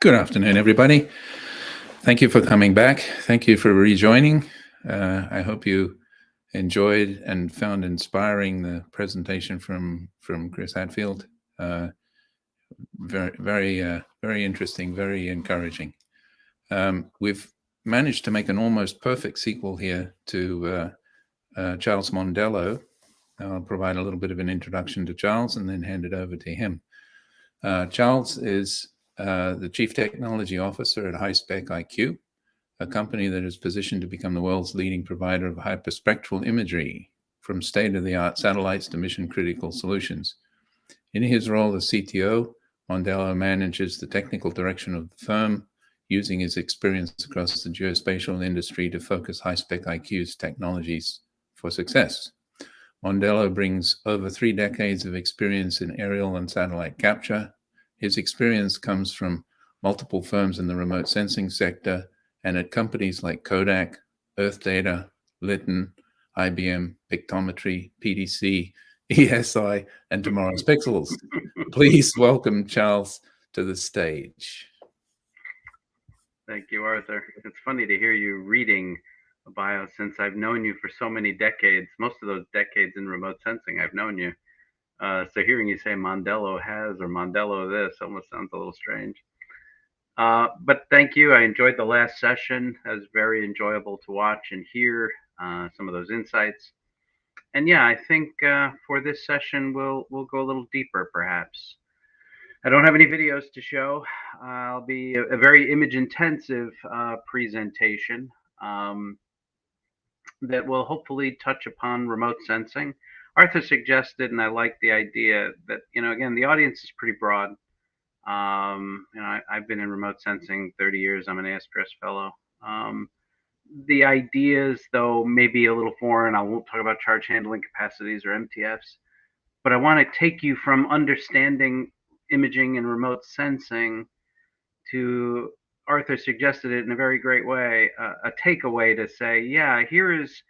Good afternoon, everybody. Thank you for coming back. Thank you for rejoining. I hope you enjoyed and found inspiring the presentation from Chris Hadfield. Very interesting, very encouraging. We've managed to make an almost perfect sequel here to Charles Mondello. I'll provide a little bit of an introduction to Charles and then hand it over to him. Charles is the Chief Technology Officer at HySpecIQ, a company that is positioned to become the world's leading provider of hyperspectral imagery, from state-of-the-art satellites to mission-critical solutions. In his role as CTO, Mondello manages the technical direction of the firm, using his experience across the geospatial industry to focus HySpecIQ's technologies for success. Mondello brings over 3 decades of experience in aerial and satellite capture. His experience comes from multiple firms in the remote sensing sector and at companies like Kodak, Earth Data, Litton, IBM, Pictometry, PDC, ESI, and Tomorrow's Pixels. Please welcome Charles to the stage. Thank you, Arthur. It's funny to hear you reading a bio since I've known you for so many decades, most of those decades in remote sensing I've known you. So hearing you say Mondello has or Mondello this almost sounds a little strange. But thank you. I enjoyed the last session. It was very enjoyable to watch and hear some of those insights. And yeah, I think for this session, we'll go a little deeper, perhaps. I don't have any videos to show. I'll be a very image-intensive presentation that will hopefully touch upon remote sensing. Arthur suggested, and I like the idea that, again, the audience is pretty broad. I've been in remote sensing 30 years. I'm an ASPRS fellow. The ideas, though, may be a little foreign. I won't talk about charge handling capacities or MTFs, but I want to take you from understanding imaging and remote sensing to, Arthur suggested it in a very great way, a takeaway to say, yeah, here's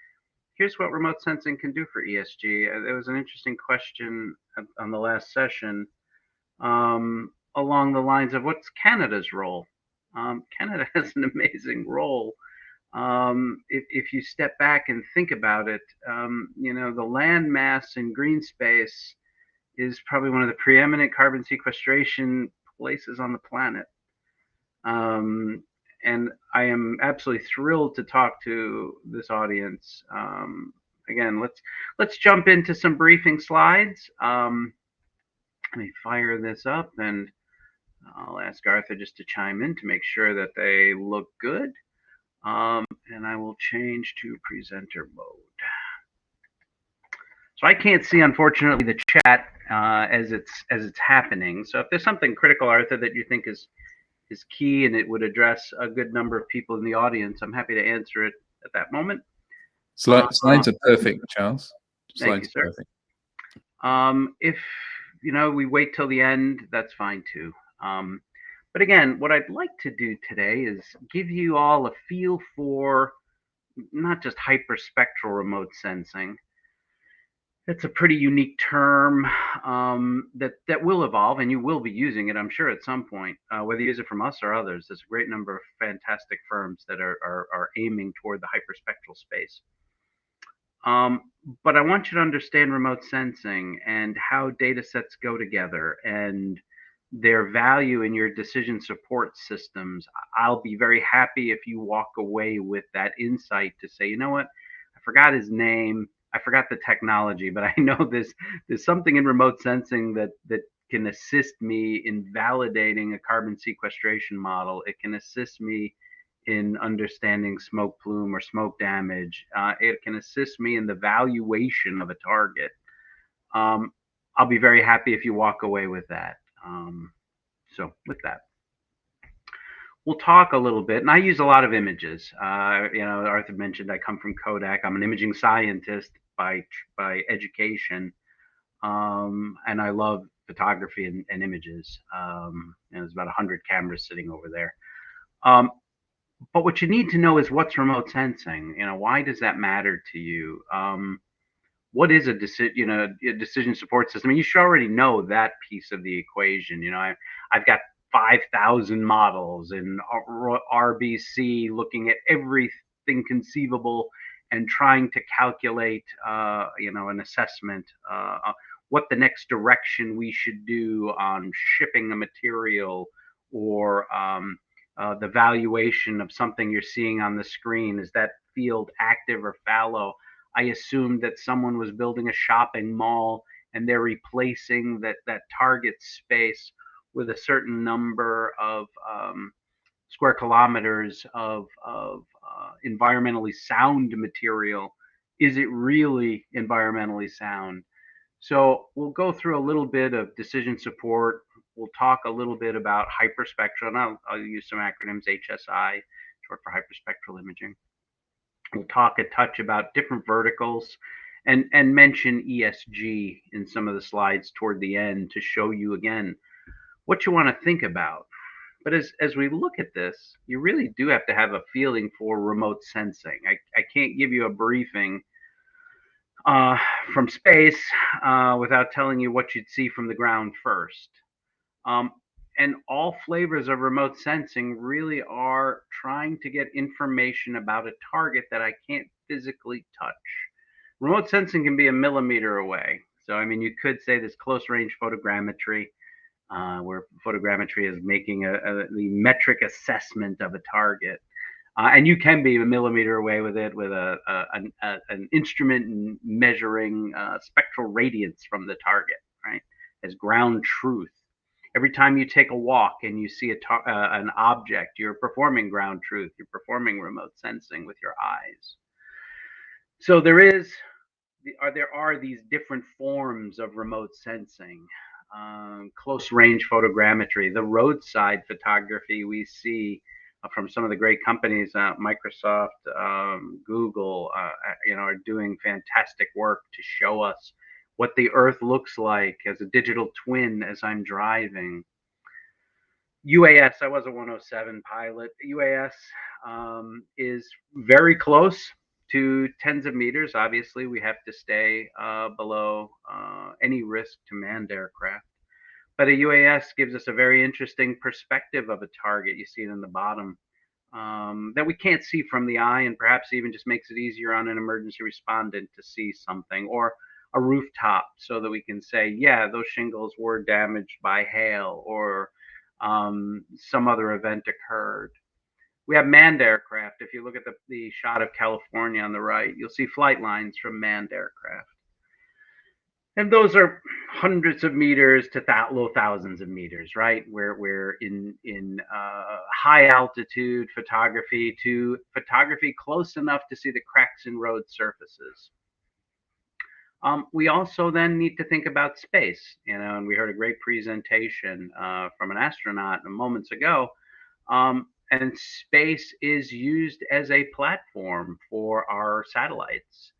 what remote sensing can do for ESG. There was an interesting question on the last session along the lines of what's Canada's role? Canada has an amazing role. If you step back and think about it, the land mass in green space is probably one of the preeminent carbon sequestration places on the planet. And I am absolutely thrilled to talk to this audience. Again, let's jump into some briefing slides. Let me fire this up, and I'll ask Arthur just to chime in to make sure that they look good. And I will change to presenter mode. So I can't see, unfortunately, the chat as it's happening. So if there's something critical, Arthur, that you think is key and it would address a good number of people in the audience, I'm happy to answer it at that moment. Slides are perfect, Charles. Thank you, sir. Perfect. If we wait till the end, that's fine too. But again, what I'd like to do today is give you all a feel for not just hyperspectral remote sensing. It's a pretty unique term that will evolve, and you will be using it, I'm sure, at some point, whether you use it from us or others. There's a great number of fantastic firms that are aiming toward the hyperspectral space. But I want you to understand remote sensing and how data sets go together and their value in your decision support systems. I'll be very happy if you walk away with that insight to say, you know what, I forgot his name, I forgot the technology, but I know there's something in remote sensing that can assist me in validating a carbon sequestration model. It can assist me in understanding smoke plume or smoke damage. It can assist me in the valuation of a target. I'll be very happy if you walk away with that. So with that, we'll talk a little bit, and I use a lot of images. Arthur mentioned I come from Kodak. I'm an imaging scientist by education, and I love photography and images. There's about 100 cameras sitting over there. But what you need to know is what's remote sensing. Why does that matter to you? What is a decision support system? You should already know that piece of the equation. I've got 5,000 models in RBC, looking at everything conceivable and trying to calculate, an assessment, what the next direction we should do on shipping a material, or the valuation of something you're seeing on the screen. Is that field active or fallow? I assumed that someone was building a shopping mall and they're replacing that target space with a certain number of square kilometers of environmentally sound material. Is it really environmentally sound? So we'll go through a little bit of decision support. We'll talk a little bit about hyperspectral, and I'll use some acronyms: HSI, short for hyperspectral imaging. We'll talk a touch about different verticals, and mention ESG in some of the slides toward the end to show you again what you want to think about. But as we look at this, you really do have to have a feeling for remote sensing. I can't give you a briefing from space without telling you what you'd see from the ground first. And all flavors of remote sensing really are trying to get information about a target that I can't physically touch. Remote sensing can be a millimeter away. So, I mean, you could say this close range photogrammetry, where photogrammetry is making the metric assessment of a target. And you can be a millimeter away with it, with an instrument measuring spectral radiance from the target, right, as ground truth. Every time you take a walk and you see an object, you're performing ground truth. You're performing remote sensing with your eyes. So there are these different forms of remote sensing. Close range photogrammetry, the roadside photography we see from some of the great companies, Microsoft, Google, are doing fantastic work to show us what the Earth looks like as a digital twin as I'm driving. UAS, I was a 107 pilot. UAS is very close to tens of meters. Obviously, we have to stay below any risk to manned aircraft. But a UAS gives us a very interesting perspective of a target. You see it in the bottom, that we can't see from the eye, and perhaps even just makes it easier on an emergency respondent to see something, or a rooftop, so that we can say, yeah, those shingles were damaged by hail, or some other event occurred. We have manned aircraft. If you look at the shot of California on the right, you'll see flight lines from manned aircraft. And those are hundreds of meters to low thousands of meters, right? We're in high altitude photography to photography close enough to see the cracks in road surfaces. We also then need to think about space, and we heard a great presentation from an astronaut moments ago. And space is used as a platform for our satellites.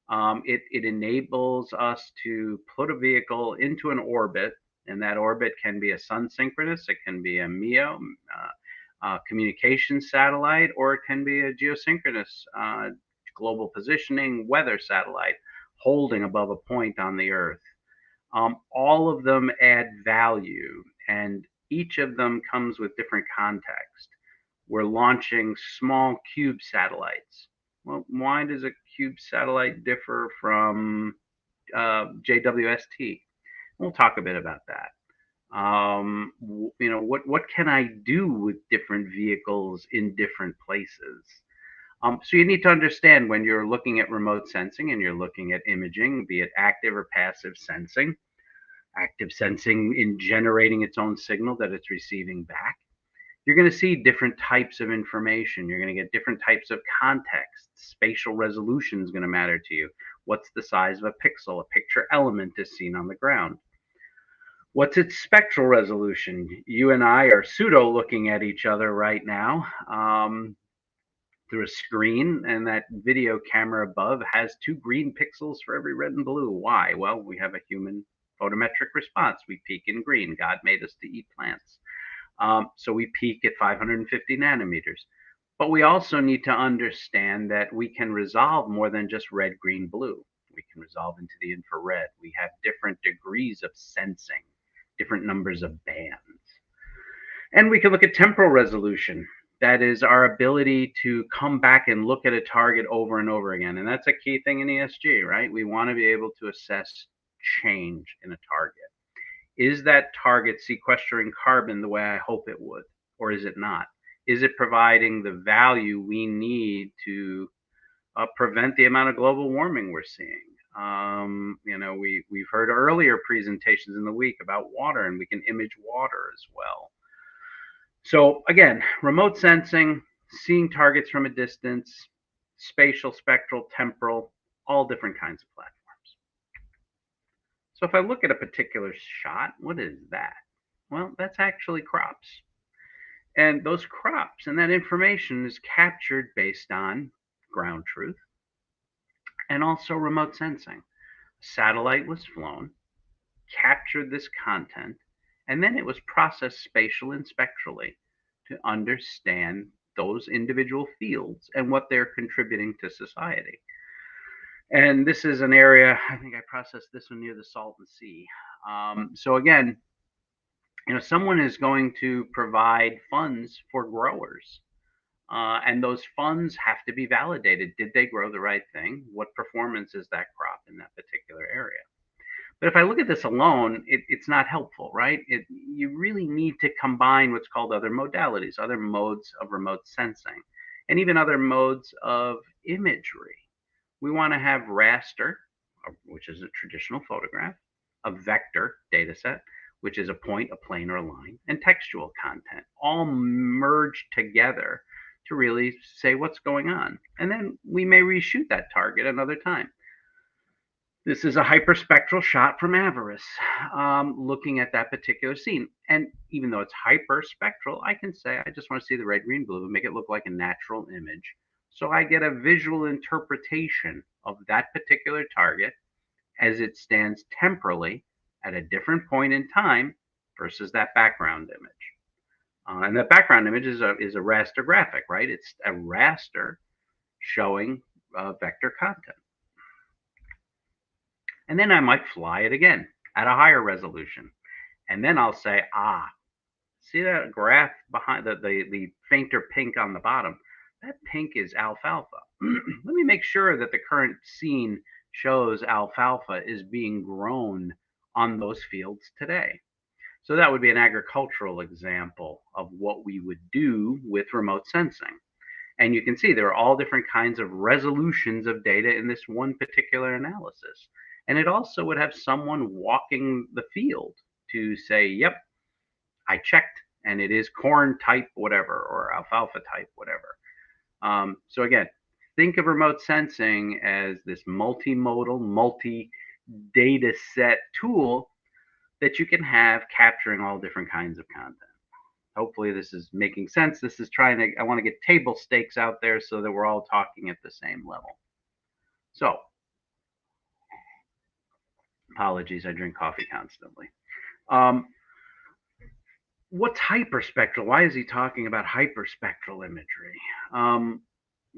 It enables us to put a vehicle into an orbit, and that orbit can be a sun synchronous, it can be a MEO, communication satellite, or it can be a geosynchronous global positioning weather satellite holding above a point on the Earth. All of them add value, and each of them comes with different context. We're launching small cube satellites. Well, why does a cube satellite differ from JWST? We'll talk a bit about that. What can I do with different vehicles in different places? So you need to understand, when you're looking at remote sensing and you're looking at imaging, be it active or passive sensing in generating its own signal that it's receiving back, you're going to see different types of information. You're going to get different types of context. Spatial resolution is going to matter to you. What's the size of a pixel? A picture element is seen on the ground. What's its spectral resolution? You and I are pseudo looking at each other right now through a screen, and that video camera above has 2 green pixels for every red and blue. Why? Well, we have a human photometric response. We peak in green. God made us to eat plants. So we peak at 550 nanometers. But we also need to understand that we can resolve more than just red, green, blue. We can resolve into the infrared. We have different degrees of sensing, different numbers of bands. And we can look at temporal resolution. That is our ability to come back and look at a target over and over again. And that's a key thing in ESG, right? We want to be able to assess change in a target. Is that target sequestering carbon the way I hope it would, or is it not? Is it providing the value we need to prevent the amount of global warming we're seeing? We've heard earlier presentations in the week about water, and we can image water as well. So again, remote sensing, seeing targets from a distance, spatial, spectral, temporal, all different kinds of platforms. So if I look at a particular shot, what is that? Well, that's actually crops. And those crops and that information is captured based on ground truth and also remote sensing. A satellite was flown, captured this content, and then it was processed spatial and spectrally to understand those individual fields and what they're contributing to society. And this is an area, I think I processed this one near the Salton Sea. So again, someone is going to provide funds for growers. And those funds have to be validated. Did they grow the right thing? What performance is that crop in that particular area? But if I look at this alone, it's not helpful, right? You really need to combine what's called other modalities, other modes of remote sensing, and even other modes of imagery. We want to have raster, which is a traditional photograph, a vector data set, which is a point, a plane, or a line, and textual content, all merged together to really say what's going on. And then we may reshoot that target another time. This is a hyperspectral shot from Avarice, looking at that particular scene. And even though it's hyperspectral, I can say, I just want to see the red, green, blue, and make it look like a natural image. So I get a visual interpretation of that particular target as it stands temporally at a different point in time versus that background image. And that background image is a raster graphic, right? It's a raster showing vector content. And then I might fly it again at a higher resolution. And then I'll say, see that graph behind the fainter pink on the bottom? That pink is alfalfa. Let me make sure that the current scene shows alfalfa is being grown on those fields today. So that would be an agricultural example of what we would do with remote sensing. And you can see there are all different kinds of resolutions of data in this one particular analysis. And it also would have someone walking the field to say, yep, I checked and it is corn type whatever or alfalfa type whatever. So again, think of remote sensing as this multimodal, multi-data set tool that you can have capturing all different kinds of content. Hopefully this is making sense. This is I want to get table stakes out there so that we're all talking at the same level. So, apologies, I drink coffee constantly. What's hyperspectral? Why is he talking about hyperspectral imagery?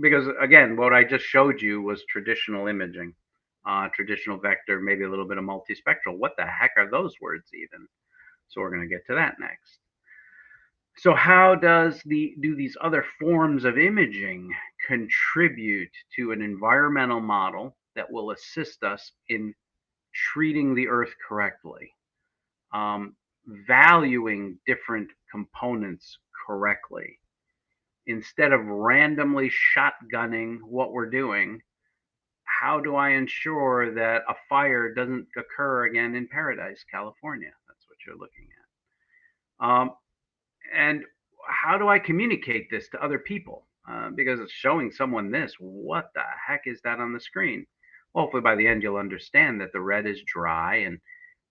Because again, what I just showed you was traditional imaging, traditional vector, maybe a little bit of multispectral. What the heck are those words even? So we're going to get to that next. So how do these other forms of imaging contribute to an environmental model that will assist us in treating the earth correctly, valuing different components correctly, instead of randomly shotgunning what we're doing? How do I ensure that a fire doesn't occur again in Paradise, California? That's what you're looking at. And how do I communicate this to other people? Because it's showing someone this. What the heck is that on the screen? Hopefully by the end you'll understand that the red is dry and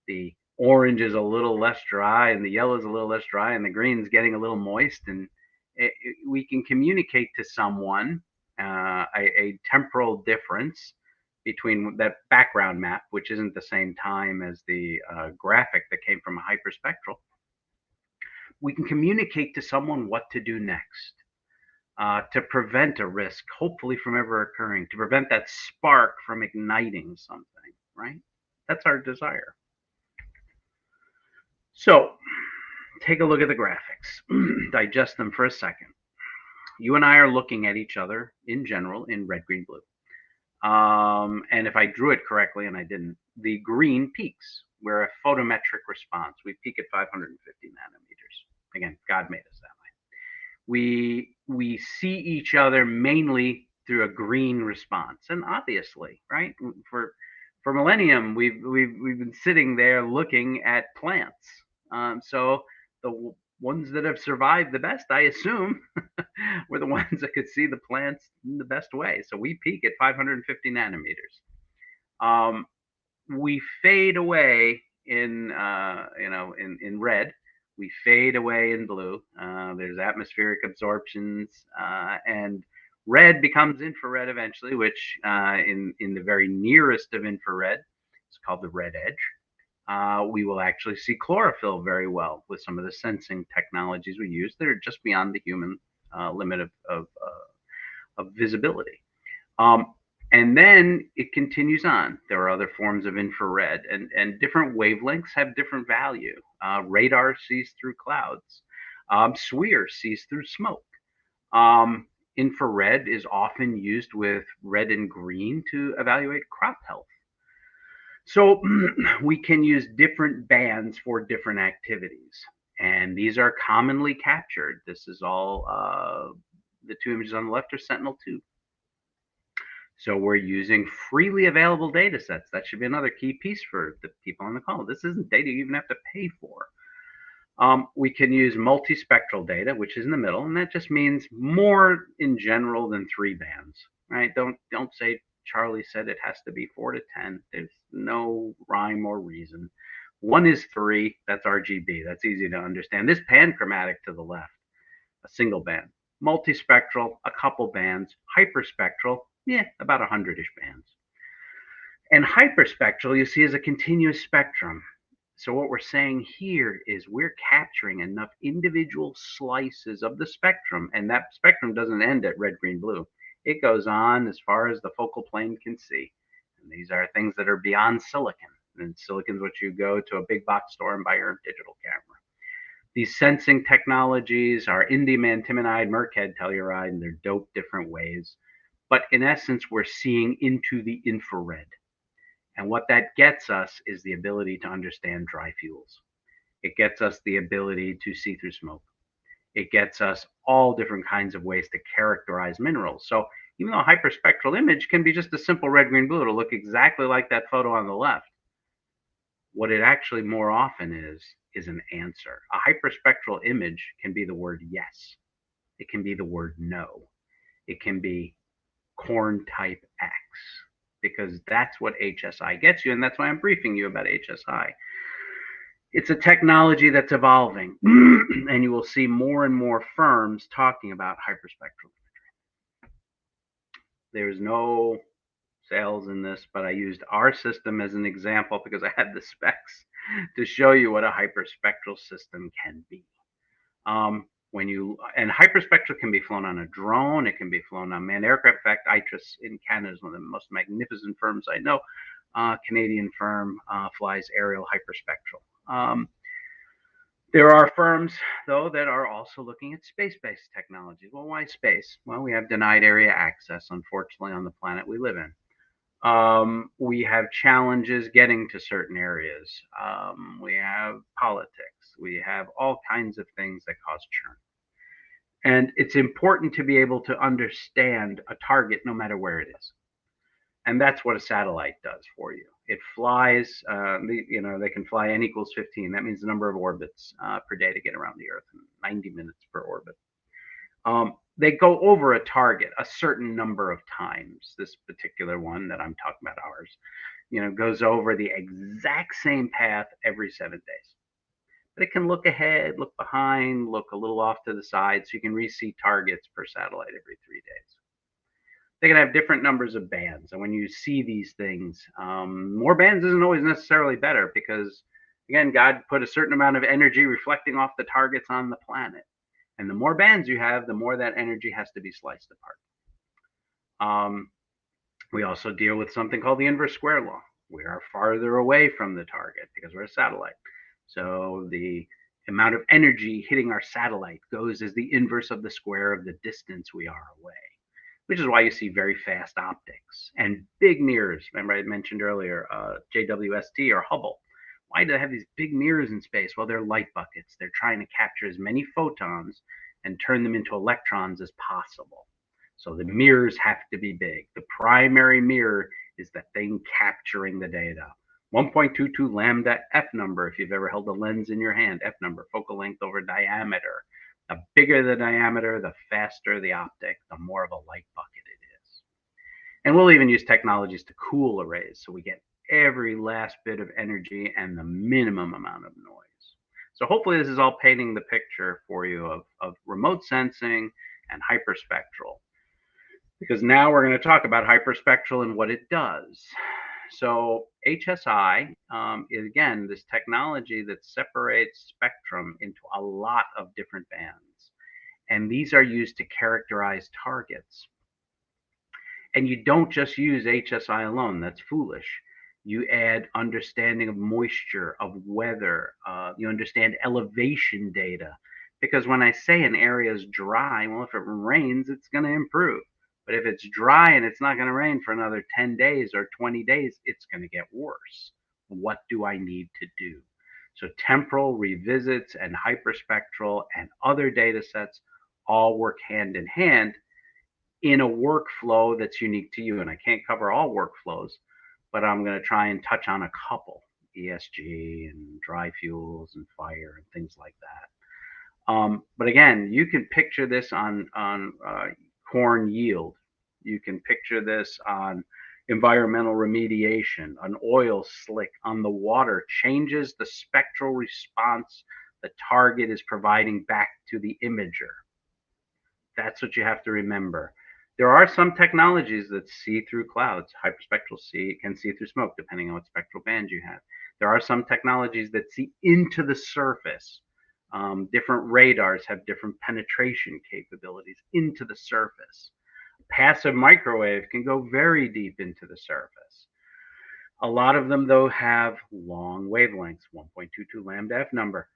the orange is a little less dry and the yellow is a little less dry and the green is getting a little moist. And we can communicate to someone a temporal difference between that background map, which isn't the same time as the graphic that came from a hyperspectral. We can communicate to someone what to do next to prevent a risk, hopefully from ever occurring, to prevent that spark from igniting something, right? That's our desire. So take a look at the graphics, digest them for a second. You and I are looking at each other in general in red, green, blue. And if I drew it correctly, and I didn't, the green peaks. We're a photometric response. We peak at 550 nanometers. Again, God made us that way. We see each other mainly through a green response, and obviously, right? For millennium, we've been sitting there looking at plants. So the ones that have survived the best, I assume, were the ones that could see the plants in the best way. So we peak at 550 nanometers. We fade away in in red. We fade away in blue. There's atmospheric absorptions, and red becomes infrared eventually, which in the very nearest of infrared, it's called the red edge. We will actually see chlorophyll very well with some of the sensing technologies we use that are just beyond the human limit of visibility. And then it continues on. There are other forms of infrared, and different wavelengths have different value. Radar sees through clouds. SWIR sees through smoke. Infrared is often used with red and green to evaluate crop health. So we can use different bands for different activities, and these are commonly captured. This is all the two images on the left are Sentinel-2. So we're using freely available data sets. That should be another key piece for the people on the call. This isn't data you even have to pay for. We can use multispectral data, which is in the middle, and that just means more in general than 3 bands, right? Don't say Charlie said it has to be 4 to 10. There's no rhyme or reason. 1 is 3. That's RGB. That's easy to understand. This panchromatic to the left, a single band. Multispectral, a couple bands. Hyperspectral, about 100-ish bands. And hyperspectral, you see, is a continuous spectrum. So what we're saying here is we're capturing enough individual slices of the spectrum, and that spectrum doesn't end at red, green, blue. It goes on as far as the focal plane can see. And these are things that are beyond silicon. And silicon is what you go to a big box store and buy your digital camera. These sensing technologies are indium antimonide, mercad telluride, and they're doped different ways. But in essence, we're seeing into the infrared. And what that gets us is the ability to understand dry fuels. It gets us the ability to see through smoke. It gets us all different kinds of ways to characterize minerals. So even though a hyperspectral image can be just a simple red, green, blue, it'll look exactly like that photo on the left. What it actually more often is an answer. A hyperspectral image can be the word yes. It can be the word no. It can be corn type X, because that's what HSI gets you, and that's why I'm briefing you about HSI. It's a technology that's evolving, and you will see more and more firms talking about hyperspectral imagery. There's no sales in this, but I used our system as an example because I had the specs to show you what a hyperspectral system can be. And hyperspectral can be flown on a drone, it can be flown on manned aircraft. In fact, ITRIS in Canada is one of the most magnificent firms I know. Canadian firm flies aerial hyperspectral. There are firms, though, that are also looking at space-based technologies. Well, why space? Well, we have denied area access, unfortunately, on the planet we live in. We have challenges getting to certain areas. We have politics. We have all kinds of things that cause churn. And it's important to be able to understand a target no matter where it is. And that's what a satellite does for you. It flies, they can fly n equals 15. That means the number of orbits per day to get around the Earth, 90 minutes per orbit. They go over a target a certain number of times. This particular one that I'm talking about, ours, goes over the exact same path every 7 days. But it can look ahead, look behind, look a little off to the side, so you can re-see targets per satellite every 3 days. They can have different numbers of bands, and when you see these things, more bands isn't always necessarily better, because again, God put a certain amount of energy reflecting off the targets on the planet. And the more bands you have, the more that energy has to be sliced apart. We also deal with something called the inverse square law. We are farther away from the target because we're a satellite. So the amount of energy hitting our satellite goes as the inverse of the square of the distance we are away, which is why you see very fast optics and big mirrors. Remember I mentioned earlier, JWST or Hubble. Why do they have these big mirrors in space? Well, they're light buckets. They're trying to capture as many photons and turn them into electrons as possible. So the mirrors have to be big. The primary mirror is the thing capturing the data. 1.22 lambda f number, if you've ever held a lens in your hand, f number, focal length over diameter. The bigger the diameter, the faster the optic, the more of a light bucket it is. And we'll even use technologies to cool arrays so we get every last bit of energy and the minimum amount of noise. So hopefully this is all painting the picture for you of remote sensing and hyperspectral. Because now we're going to talk about hyperspectral and what it does. So HSI is, again, this technology that separates spectrum into a lot of different bands. And these are used to characterize targets. And you don't just use HSI alone. That's foolish. You add understanding of moisture, of weather. You understand elevation data. Because when I say an area is dry, well, if it rains, it's going to improve. But if it's dry and it's not going to rain for another 10 days or 20 days, it's going to get worse. What do I need to do? So temporal revisits and hyperspectral and other data sets all work hand in hand in a workflow that's unique to you. And I can't cover all workflows, but I'm going to try and touch on a couple: ESG and dry fuels and fire and things like that. But again, you can picture this on corn yield. You can picture this on environmental remediation. An oil slick on the water changes the spectral response the target is providing back to the imager. That's what you have to remember. There are some technologies that see through clouds. Hyperspectral can see through smoke, depending on what spectral band you have. There are some technologies that see into the surface. Different radars have different penetration capabilities into the surface. Passive microwave can go very deep into the surface. A lot of them, though, have long wavelengths, 1.22 lambda f number.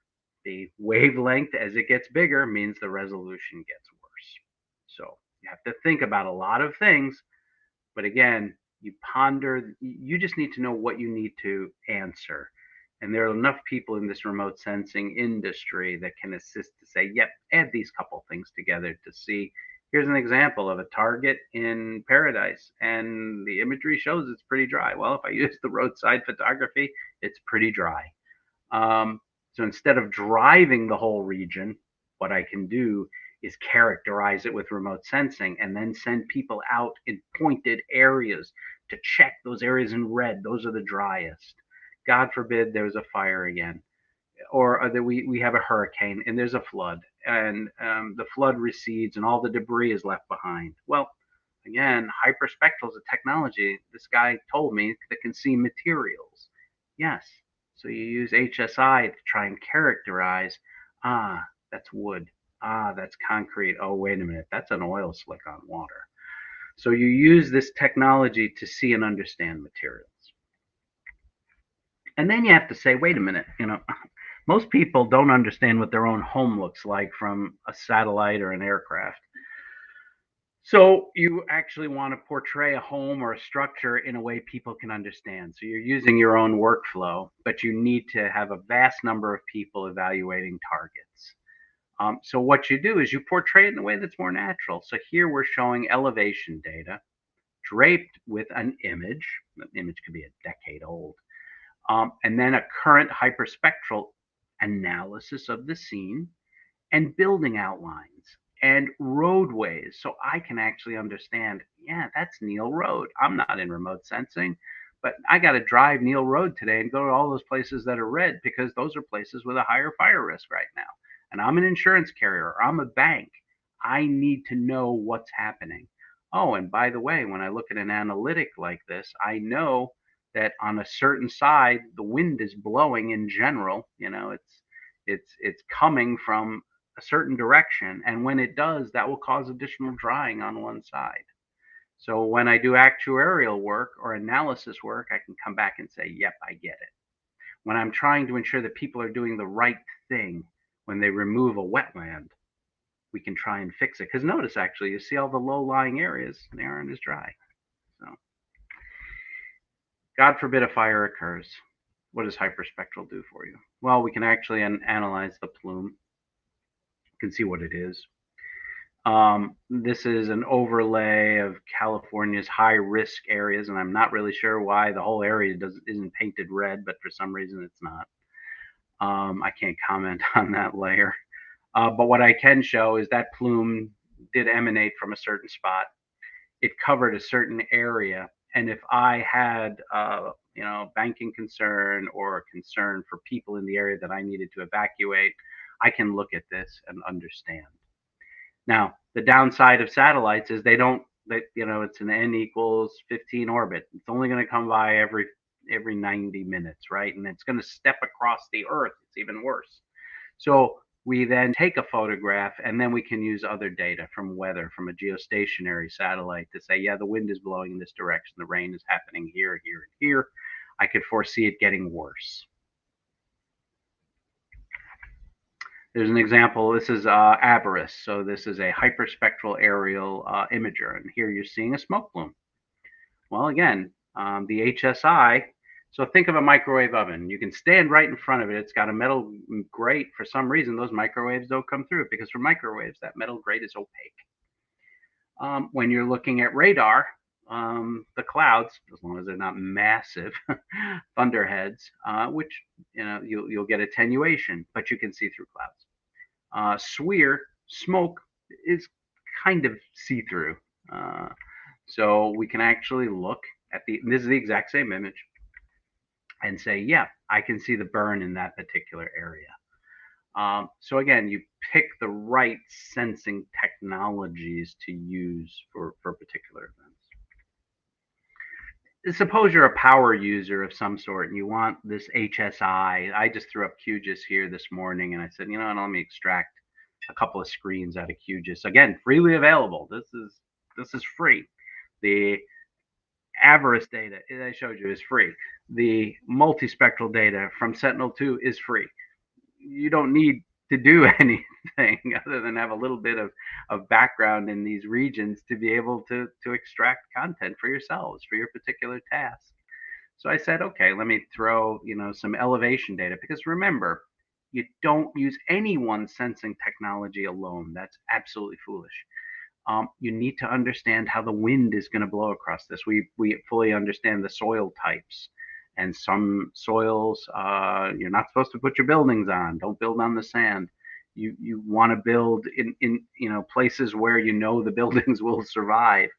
The wavelength, as it gets bigger, means the resolution gets worse. So you have to think about a lot of things, but again, you ponder, you just need to know what you need to answer. And there are enough people in this remote sensing industry that can assist to say, yep, add these couple things together to see. Here's an example of a target in paradise, and the imagery shows it's pretty dry. Well, if I use the roadside photography, it's pretty dry. So instead of driving the whole region, what I can do is characterize it with remote sensing and then send people out in pointed areas to check those areas in red. Those are the driest. God forbid there's a fire again, or that we have a hurricane and there's a flood, and the flood recedes and all the debris is left behind. Well, again, hyperspectral is a technology, this guy told me, that can see materials. Yes. So you use HSI to try and characterize, that's wood. That's concrete. Oh, wait a minute. That's an oil slick on water. So you use this technology to see and understand materials. And then you have to say, wait a minute, most people don't understand what their own home looks like from a satellite or an aircraft. So you actually want to portray a home or a structure in a way people can understand. So you're using your own workflow, but you need to have a vast number of people evaluating targets. So what you do is you portray it in a way that's more natural. So here we're showing elevation data draped with an image. The image could be a decade old. And then a current hyperspectral analysis of the scene and building outlines and roadways. So I can actually understand, yeah, that's Neil Road. I'm not in remote sensing, but I got to drive Neil Road today and go to all those places that are red because those are places with a higher fire risk right now. And I'm an insurance carrier, or I'm a bank. I need to know what's happening. Oh, and by the way, when I look at an analytic like this, I know that on a certain side, the wind is blowing in general. It's coming from a certain direction. And when it does, that will cause additional drying on one side. So when I do actuarial work or analysis work, I can come back and say, yep, I get it. When I'm trying to ensure that people are doing the right thing, when they remove a wetland, we can try and fix it. Because notice, actually, you see all the low-lying areas, they aren't as dry. So, God forbid a fire occurs. What does hyperspectral do for you? Well, we can actually analyze the plume. You can see what it is. This is an overlay of California's high-risk areas, and I'm not really sure why the whole area isn't painted red, but for some reason it's not. I can't comment on that layer. But what I can show is that plume did emanate from a certain spot. It covered a certain area, and if I had banking concern or a concern for people in the area that I needed to evacuate, I can look at this and understand. Now, the downside of satellites is it's an n equals 15 orbit. It's only going to come by every 90 minutes, right? And it's going to step across the Earth. It's even worse. So we then take a photograph, and then we can use other data from weather, from a geostationary satellite to say, yeah, the wind is blowing in this direction. The rain is happening here, here, and here. I could foresee it getting worse. There's an example. This is Aberrus. So this is a hyperspectral aerial imager. And here you're seeing a smoke plume. Well, again, the HSI. So think of a microwave oven. You can stand right in front of it. It's got a metal grate. For some reason, those microwaves don't come through, because for microwaves, that metal grate is opaque. When you're looking at radar, the clouds, as long as they're not massive thunderheads, which you'll get attenuation, but you can see through clouds. SWIR, smoke, is kind of see-through. So we can actually look at this is the exact same image, and say, yeah, I can see the burn in that particular area. So again, you pick the right sensing technologies to use for particular events. Suppose you're a power user of some sort and you want this HSI. I just threw up QGIS here this morning, and I said, let me extract a couple of screens out of QGIS. Again, freely available. This is free. The Aberrus data I showed you is free. The multispectral data from Sentinel-2 is free. You don't need to do anything other than have a little bit of background in these regions to be able to extract content for yourselves, for your particular task. So I said, okay, let me throw some elevation data, because remember, you don't use any one sensing technology alone. That's absolutely foolish. You need to understand how the wind is going to blow across this. We fully understand the soil types. And some soils, you're not supposed to put your buildings on. Don't build on the sand. You want to build in places where the buildings will survive.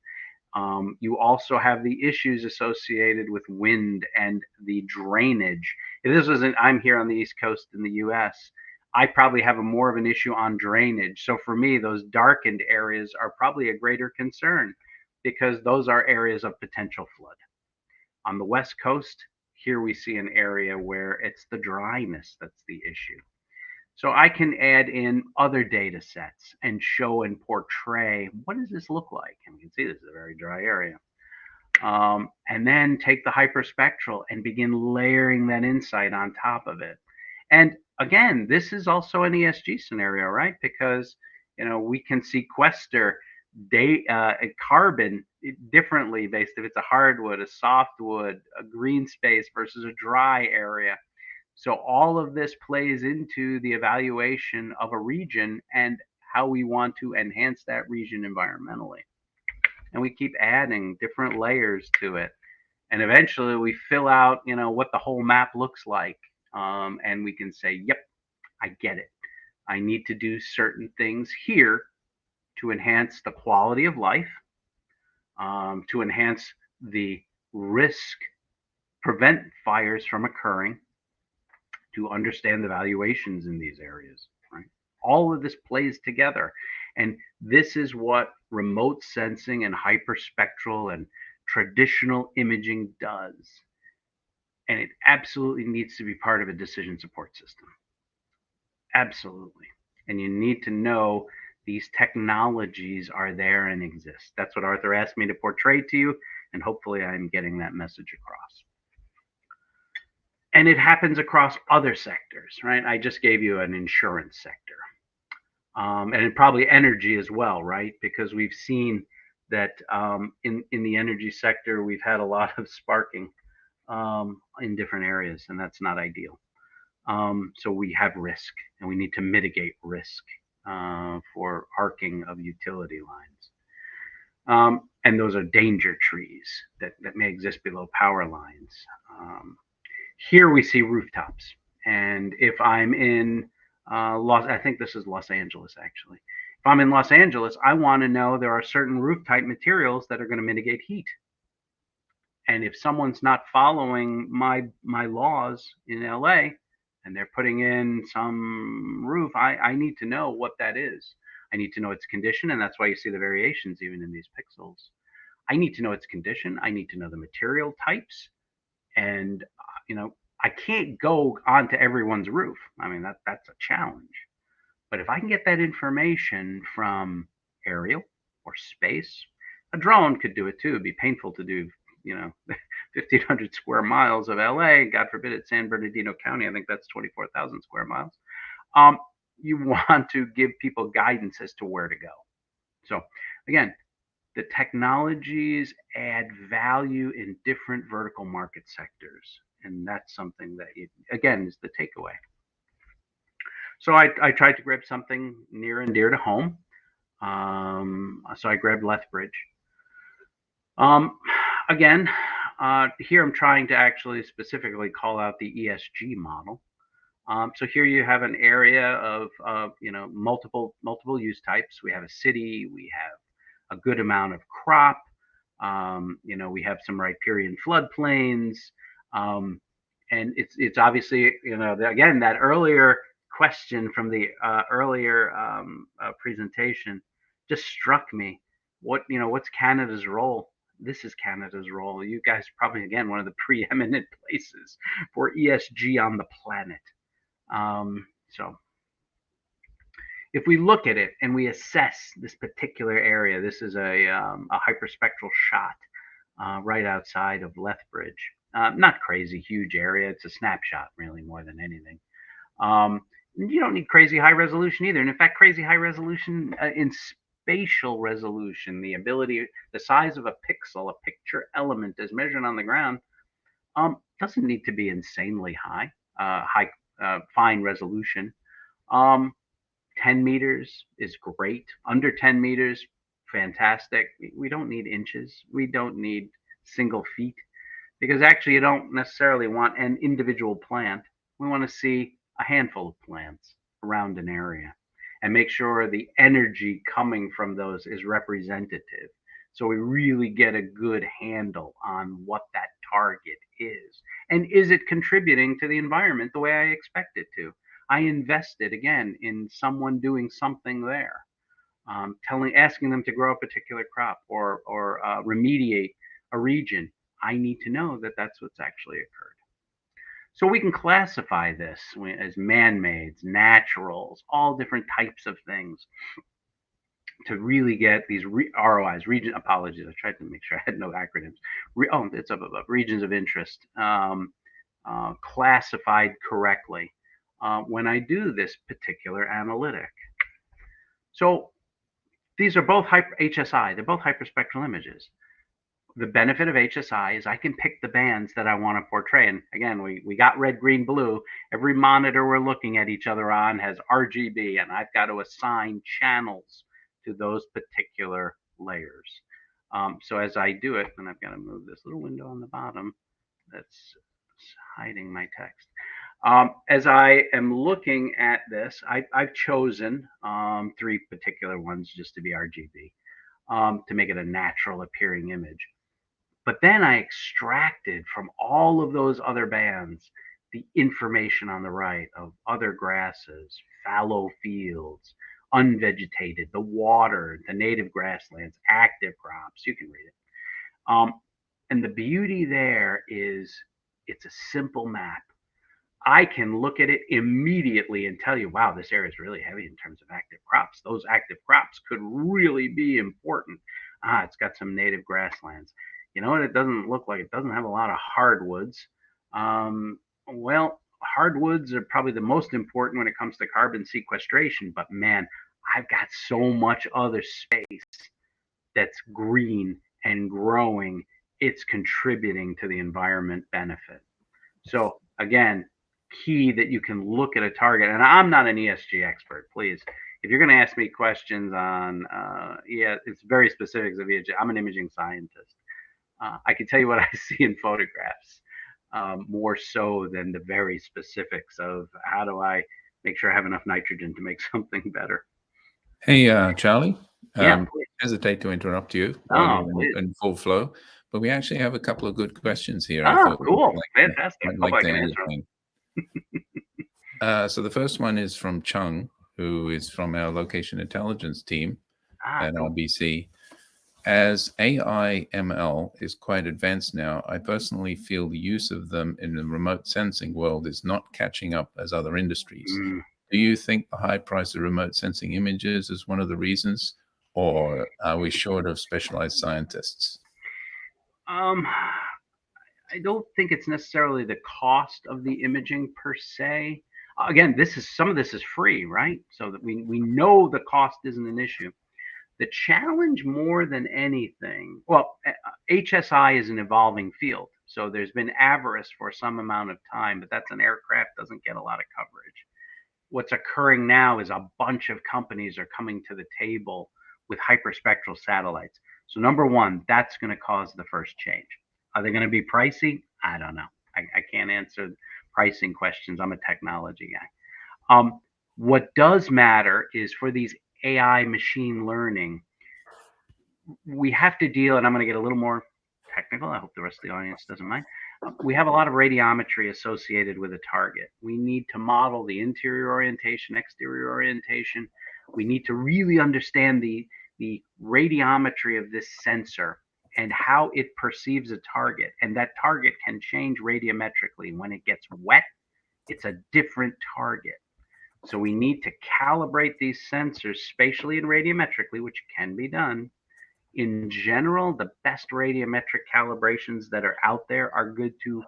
You also have the issues associated with wind and the drainage. I'm here on the East Coast in the U.S. I probably have more of an issue on drainage. So for me, those darkened areas are probably a greater concern, because those are areas of potential flood. On the West Coast, here we see an area where it's the dryness that's the issue. So I can add in other data sets and show and portray, what does this look like? And we can see this is a very dry area. And then take the hyperspectral and begin layering that insight on top of it. And again, this is also an ESG scenario, right? Because we can sequester carbon differently based if it's a hardwood, a softwood, a green space versus a dry area. So all of this plays into the evaluation of a region and how we want to enhance that region environmentally. And we keep adding different layers to it. And eventually we fill out, what the whole map looks like. And we can say, yep, I get it. I need to do certain things here to enhance the quality of life, to enhance the risk, prevent fires from occurring, to understand the valuations in these areas, right? All of this plays together. And this is what remote sensing and hyperspectral and traditional imaging does. And it absolutely needs to be part of a decision support system. Absolutely. And you need to know these technologies are there and exist. That's what Arthur asked me to portray to you, and hopefully I'm getting that message across. And it happens across other sectors, right? I just gave you an insurance sector, and probably energy as well, right? Because we've seen that in the energy sector, we've had a lot of sparking in different areas, and that's not ideal. So we have risk, and we need to mitigate risk for arcing of utility lines. And those are danger trees that may exist below power lines. Here we see rooftops. And if I'm in I think this is Los Angeles actually. If I'm in Los Angeles, I want to know there are certain roof type materials that are going to mitigate heat. And if someone's not following my laws in LA and they're putting in some roof, I need to know what that is. I need to know its condition, and that's why you see the variations even in these pixels. I need to know its condition. I need to know the material types, and I can't go onto everyone's roof. I mean that's a challenge. But if I can get that information from aerial or space, a drone could do it too. It'd be painful to do, 1,500 square miles of LA. God forbid it's San Bernardino County. I think that's 24,000 square miles. Um, you want to give people guidance as to where to go. So again, the technologies add value in different vertical market sectors. And that's something that, again, is the takeaway. So I tried to grab something near and dear to home. So I grabbed Lethbridge. Again, here I'm trying to actually specifically call out the ESG model. So here you have an area of multiple use types. We have a city. We have a good amount of crop. We have some riparian floodplains. And it's obviously, again, that earlier question from the earlier presentation just struck me. What's Canada's role? This is Canada's role. You guys probably, again, one of the preeminent places for ESG on the planet. So if we look at it and we assess this particular area, this is a hyperspectral shot right outside of Lethbridge. Not crazy huge area. It's a snapshot, really, more than anything. You don't need crazy high resolution either. And in fact, crazy high resolution in spatial resolution, the size of a pixel, a picture element as measured on the ground, doesn't need to be insanely high, fine resolution. 10 meters is great. Under 10 meters, fantastic. We don't need inches. We don't need single feet, because actually you don't necessarily want an individual plant. We want to see a handful of plants around an area and make sure the energy coming from those is representative. So we really get a good handle on what that target is. And is it contributing to the environment the way I expect it to? I invested, again, in someone doing something there, asking them to grow a particular crop or remediate a region. I need to know that that's what's actually occurred. So we can classify this as man-mades, naturals, all different types of things to really get these ROIs, apologies, I tried to make sure I had no acronyms. It's up above. Regions of interest, classified correctly when I do this particular analytic. So these are both HSI. They're both hyperspectral images. The benefit of HSI is I can pick the bands that I want to portray. And again, we got red, green, blue. Every monitor we're looking at each other on has RGB, and I've got to assign channels to those particular layers. So as I do it, and I've got to move this little window on the bottom that's hiding my text. As I am looking at this, I've chosen 3 particular ones just to be RGB to make it a natural appearing image. But then I extracted from all of those other bands the information on the right of other grasses, fallow fields, unvegetated, the water, the native grasslands, active crops. You can read it. And the beauty there is it's a simple map. I can look at it immediately and tell you, wow, this area is really heavy in terms of active crops. Those active crops could really be important. It's got some native grasslands. You know what? It doesn't look like it doesn't have a lot of hardwoods. Well, hardwoods are probably the most important when it comes to carbon sequestration, but man, I've got so much other space that's green and growing. It's contributing to the environment benefit. So again, key that you can look at a target, and I'm not an ESG expert, please. If you're going to ask me questions on, it's very specific of ESG. I'm an imaging scientist. I can tell you what I see in photographs, more so than the very specifics of how do I make sure I have enough nitrogen to make something better. Hey, Charlie, Yeah, please. hesitate to interrupt you while Oh, you're please. in full flow, but we actually have a couple of good questions here. I Oh, thought cool. Fantastic. I'd Hope like I to can answer them. entertain. So the first one is from Chung, who is from our location intelligence team Ah, at cool. RBC. As AI ML is quite advanced now, I personally feel the use of them in the remote sensing world is not catching up as other industries. Mm. Do you think the high price of remote sensing images is one of the reasons, or are we short of specialized scientists? Um, I don't think it's necessarily the cost of the imaging per se. Again, some of this is free, right? So that we know the cost isn't an issue. The challenge more than anything, well, HSI is an evolving field. So there's been avarice for some amount of time, but that's an aircraft doesn't get a lot of coverage. What's occurring now is a bunch of companies are coming to the table with hyperspectral satellites. So number one, that's going to cause the first change. Are they going to be pricey? I don't know. I can't answer pricing questions. I'm a technology guy. What does matter is for these AI machine learning, we have to deal, and I'm going to get a little more technical. I hope the rest of the audience doesn't mind. We have a lot of radiometry associated with a target. We need to model the interior orientation, exterior orientation. We need to really understand the radiometry of this sensor and how it perceives a target. And that target can change radiometrically. When it gets wet, it's a different target. So we need to calibrate these sensors spatially and radiometrically, which can be done. In general, the best radiometric calibrations that are out there are good to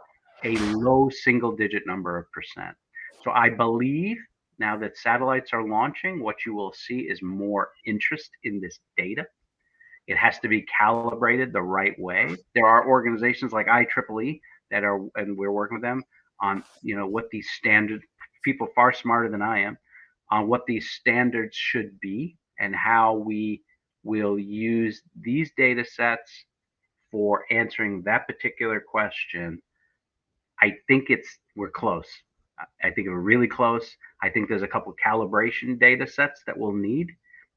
a low single digit number of percent. So I believe now that satellites are launching, what you will see is more interest in this data. It has to be calibrated the right way. There are organizations like IEEE that are, and we're working with them on, what these standards, people far smarter than I am, on what these standards should be and how we will use these data sets for answering that particular question. I think we're close. I think we're really close. I think there's a couple of calibration data sets that we'll need,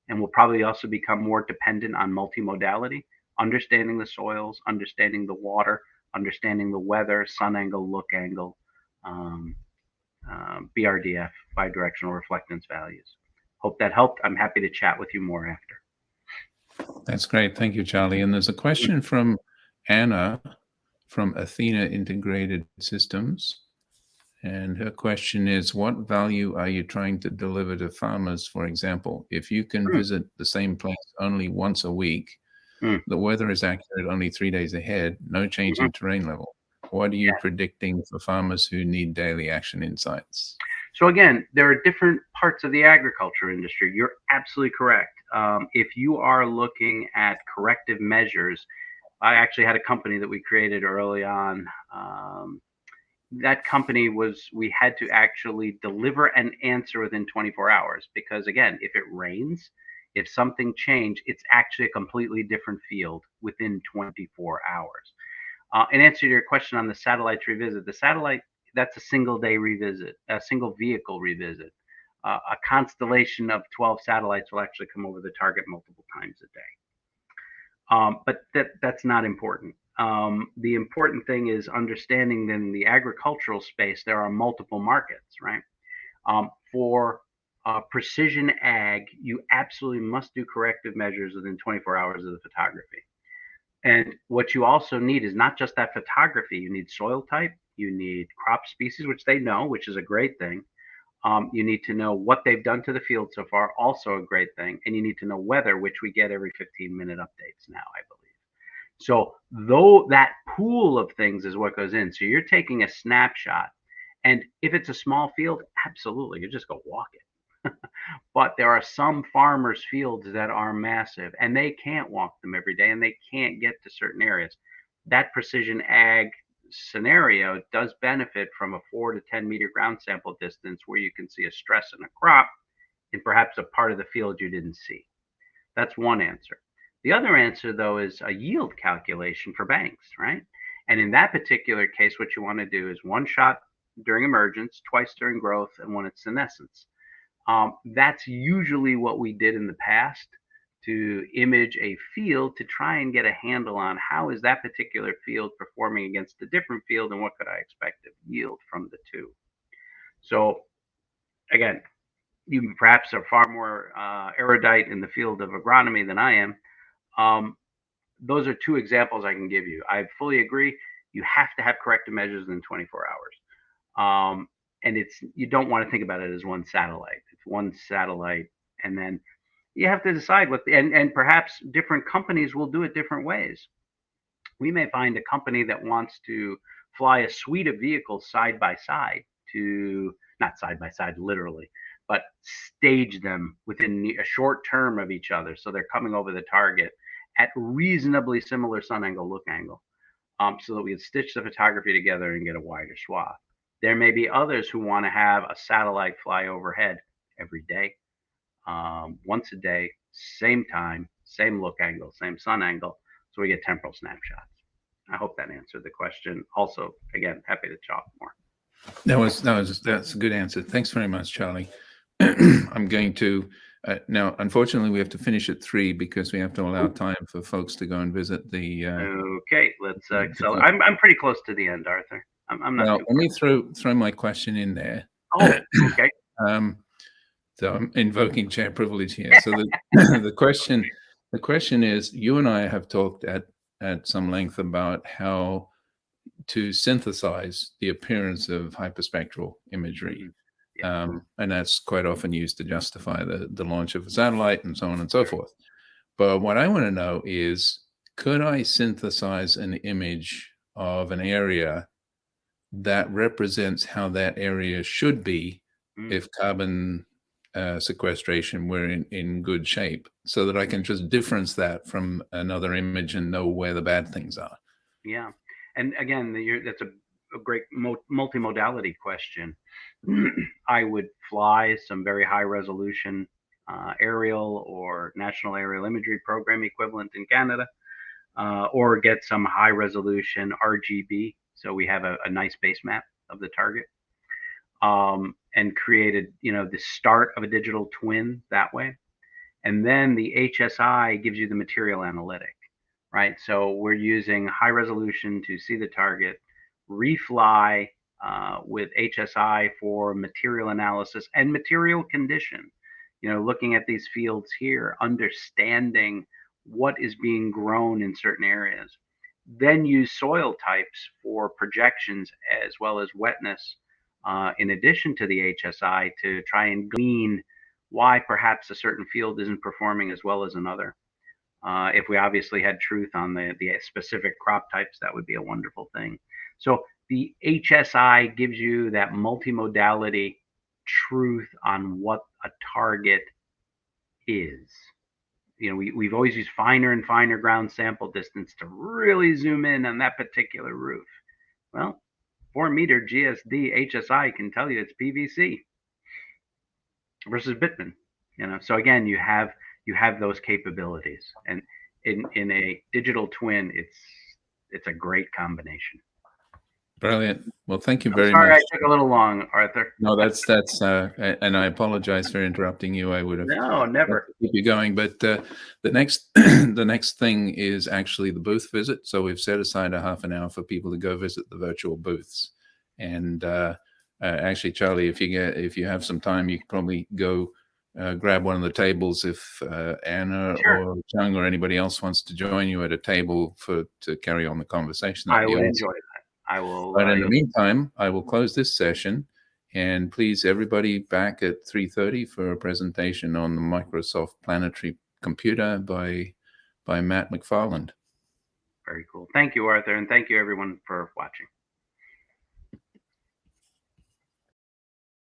and we'll probably also become more dependent on multimodality, understanding the soils, understanding the water, understanding the weather, sun angle, look angle, um, BRDF, bidirectional reflectance values. Hope that helped. I'm happy to chat with you more after. That's great. Thank you, Charlie. And there's a question from Anna from Athena Integrated Systems. And her question is, what value are you trying to deliver to farmers? For example, if you can visit the same place only once a week, the weather is accurate only 3 days ahead, no change in terrain level. What are you predicting for farmers who need daily action insights? So again, there are different parts of the agriculture industry. You're absolutely correct. If you are looking at corrective measures, I actually had a company that we created early on. That company we had to actually deliver an answer within 24 hours because again, if it rains, if something changed, it's actually a completely different field within 24 hours. In answer to your question on the satellite revisit, the satellite, that's a single day revisit, a single vehicle revisit. A constellation of 12 satellites will actually come over the target multiple times a day. But that's not important. The important thing is understanding that in the agricultural space, there are multiple markets, right? For precision ag, you absolutely must do corrective measures within 24 hours of the photography. And what you also need is not just that photography, you need soil type, you need crop species, which they know, which is a great thing. You need to know what they've done to the field so far, also a great thing. And you need to know weather, which we get every 15-minute updates now, I believe. So though that pool of things is what goes in. So you're taking a snapshot And if it's a small field, absolutely, you just go walk it. But there are some farmers' fields that are massive, and they can't walk them every day, and they can't get to certain areas. That precision ag scenario does benefit from a 4 to 10 meter ground sample distance where you can see a stress in a crop in perhaps a part of the field you didn't see. That's one answer. The other answer, though, is a yield calculation for banks, right? And in that particular case, what you want to do is one shot during emergence, twice during growth, and one at senescence. That's usually what we did in the past to image a field to try and get a handle on how is that particular field performing against a different field and what could I expect to yield from the two. So again, you perhaps are far more erudite in the field of agronomy than I am. Those are two examples I can give you. I fully agree. You have to have corrective measures in 24 hours. And you don't want to think about it as one satellite. It's one satellite, and then you have to decide and perhaps different companies will do it different ways. We may find a company that wants to fly a suite of vehicles side by side not side by side literally, but stage them within a short term of each other. So they're coming over the target at reasonably similar sun angle, look angle, so that we can stitch the photography together and get a wider swath. There may be others who want to have a satellite fly overhead every day, once a day, same time, same look angle, same sun angle, so we get temporal snapshots. I hope that answered the question. Also, again, happy to talk more. That's a good answer. Thanks very much, Charlie. I'm going to now. Unfortunately, we have to finish at 3 because we have to allow time for folks to go and visit the. Okay, let's accelerate. I'm pretty close to the end, Arthur. I'm not. Well, let me throw my question in there. Oh, okay. So I'm invoking chair privilege here. So the question is, you and I have talked at some length about how to synthesize the appearance of hyperspectral imagery. And that's quite often used to justify the launch of a satellite and so on and so forth. But what I want to know is, could I synthesize an image of an area that represents how that area should be if carbon sequestration were in good shape, so that I can just difference that from another image and know where the bad things are? Yeah. And again, that's a great multimodality question. I would fly some very high resolution aerial or national aerial imagery program equivalent in Canada, or get some high resolution RGB. So we have a nice base map of the target, and created, the start of a digital twin that way. And then the HSI gives you the material analytic, right? So we're using high resolution to see the target, refly with HSI for material analysis and material condition. Looking at these fields here, understanding what is being grown in certain areas. Then use soil types for projections as well as wetness, in addition to the HSI, to try and glean why perhaps a certain field isn't performing as well as another. If we obviously had truth on the specific crop types, that would be a wonderful thing. So the HSI gives you that multimodality truth on what a target is. We've always used finer and finer ground sample distance to really zoom in on that particular roof. Well, 4-meter GSD HSI can tell you it's PVC versus bitumen. So again, you have those capabilities, and in a digital twin, it's a great combination. Brilliant. Well, thank you very much. Sorry, I took a little long, Arthur. No, that's and I apologize for interrupting you. I would have No, never. keep you going, but the next thing is actually the booth visit. So we've set aside a half an hour for people to go visit the virtual booths. And actually, Charlie, if you have some time, you could probably go grab one of the tables if Anna or Chung or anybody else wants to join you at a table to carry on the conversation. I would enjoy that. I will. But in the meantime, I will close this session, and please, everybody, back at 3:30 for a presentation on the Microsoft Planetary Computer by Matt McFarland. Very cool. Thank you, Arthur, and thank you everyone for watching.